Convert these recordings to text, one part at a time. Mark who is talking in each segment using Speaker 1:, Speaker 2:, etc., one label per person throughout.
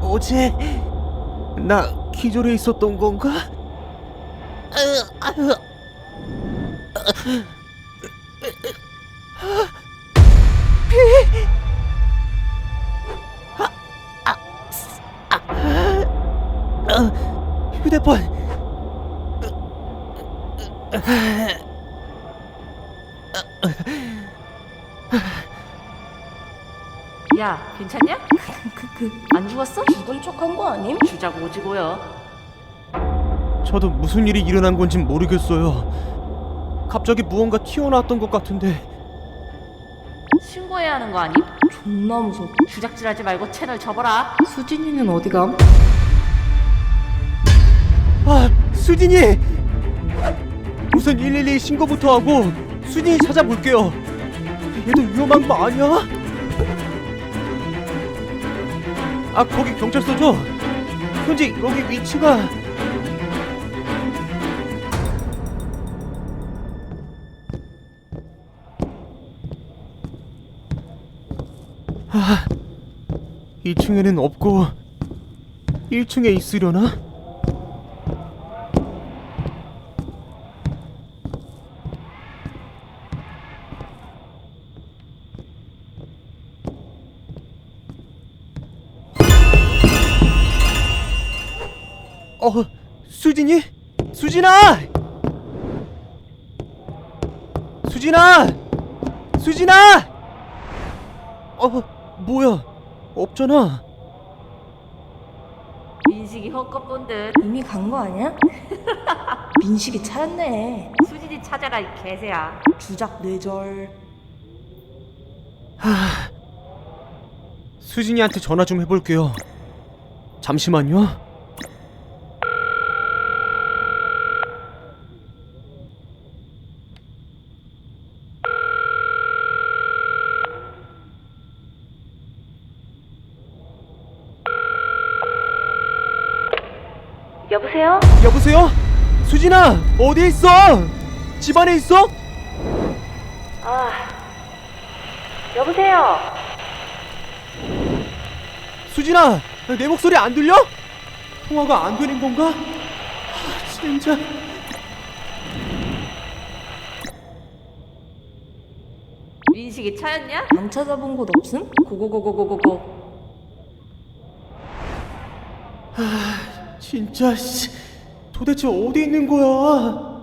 Speaker 1: 어제 나 기절해 있었던 건가? 휴대폰.
Speaker 2: 야, 괜찮냐?
Speaker 3: 안 죽었어? 죽은 척한 거 아님?
Speaker 2: 주작 오지고요.
Speaker 1: 저도 무슨 일이 일어난 건지 모르겠어요. 갑자기 무언가 튀어나왔던 것 같은데.
Speaker 2: 신고해야 하는 거 아님?
Speaker 3: 존나 무서워.
Speaker 2: 주작질하지 말고 채널 접어라.
Speaker 3: 수진이는 어디 감?
Speaker 1: 아, 수진이! 우선 112 신고부터 하고 수진이 찾아볼게요. 얘도 위험한 거 아니야? 아, 거기 경찰서죠? 현재 여기 위치가... 아, 2층에는 없고 1층에 있으려나? 수진이? 수진아! 수진아! 수진아! 뭐야? 없잖아.
Speaker 2: 민식이 헛것 본 듯.
Speaker 3: 이미 간 거 아니야? 민식이 차였네.
Speaker 2: 수진이 찾아라, 이 개새야.
Speaker 3: 주작 뇌절.
Speaker 1: 수진이한테 전화 좀 해볼게요. 잠시만요.
Speaker 2: 여보세요?
Speaker 1: 여보세요? 수진아! 어디에 있어? 집안에 있어?
Speaker 2: 여보세요?
Speaker 1: 수진아! 내 목소리 안 들려? 통화가 안 되는 건가? 진짜...
Speaker 2: 민식이 차였냐?
Speaker 3: 안 찾아본 곳 없음?
Speaker 2: 고고고고고고고.
Speaker 1: 진짜 씨, 도대체 어디 있는 거야?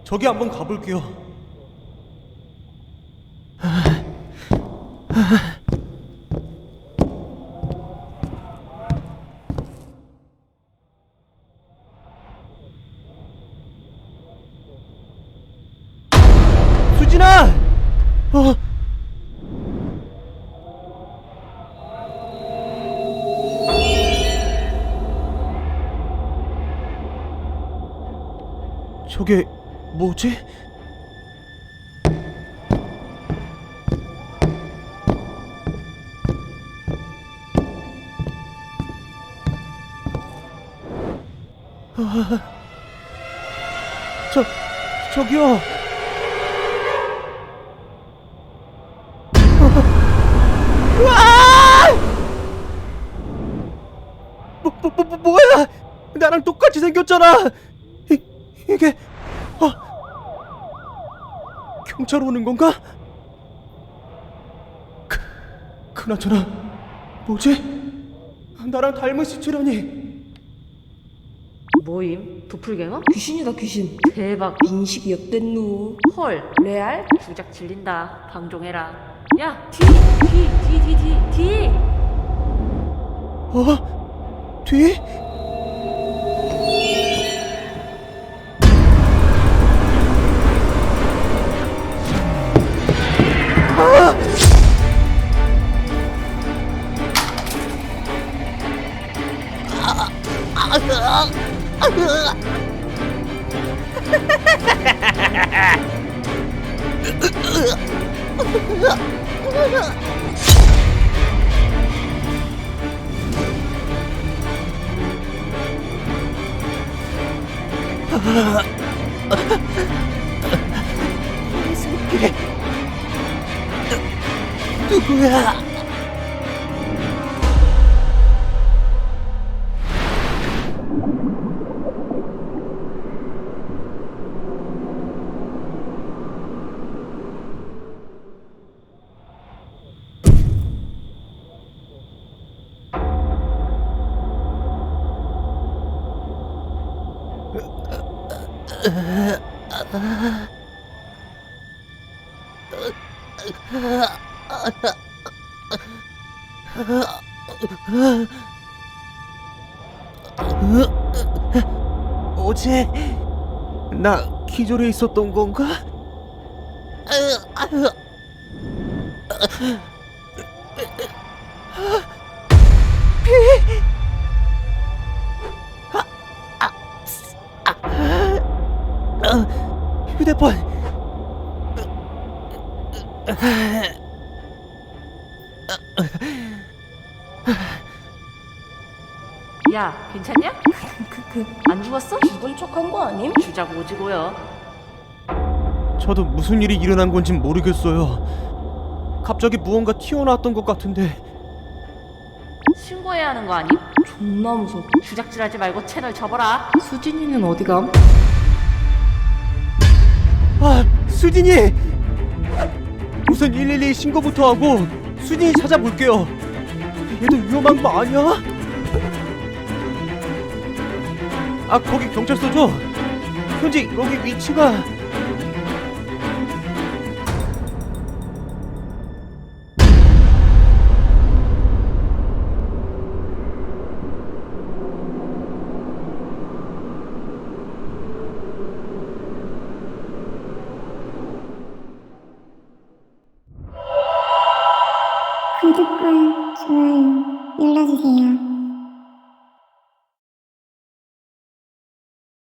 Speaker 1: 저기 한번 가볼게요. 수진아! 저게 뭐지? 저기요. 뭐야? 나랑 똑같이 생겼잖아. 이게 경찰 오는 건가? 그나저나 뭐지? 나랑 닮은 시체라니.
Speaker 2: 모임? 도플갱어?
Speaker 3: 귀신이다 귀신.
Speaker 2: 대박.
Speaker 3: 민식이 엿됐누.
Speaker 2: 헐.
Speaker 3: 레알?
Speaker 2: 주작 질린다. 방종해라. 야, 뒤.
Speaker 1: 뒤? 이게 누구야? 어제 나 기절해 있었던 건가? 휴대폰.
Speaker 2: 야, 괜찮냐? 안 죽었어?
Speaker 3: 죽은 척한 거 아님?
Speaker 2: 주작 오지고요.
Speaker 1: 저도 무슨 일이 일어난 건지 모르겠어요. 갑자기 무언가 튀어나왔던 것 같은데.
Speaker 2: 신고해야 하는 거 아님?
Speaker 3: 존나 무서워.
Speaker 2: 주작질하지 말고 채널 접어라.
Speaker 3: 수진이는 어디 감?
Speaker 1: 아, 수진이! 우선 112 신고부터 하고 수진이 찾아볼게요. 얘도 위험한 거 아니야? 아, 거기 경찰서죠? 현재 여기 위치가...
Speaker 4: 구독과 좋아요 눌러주세요.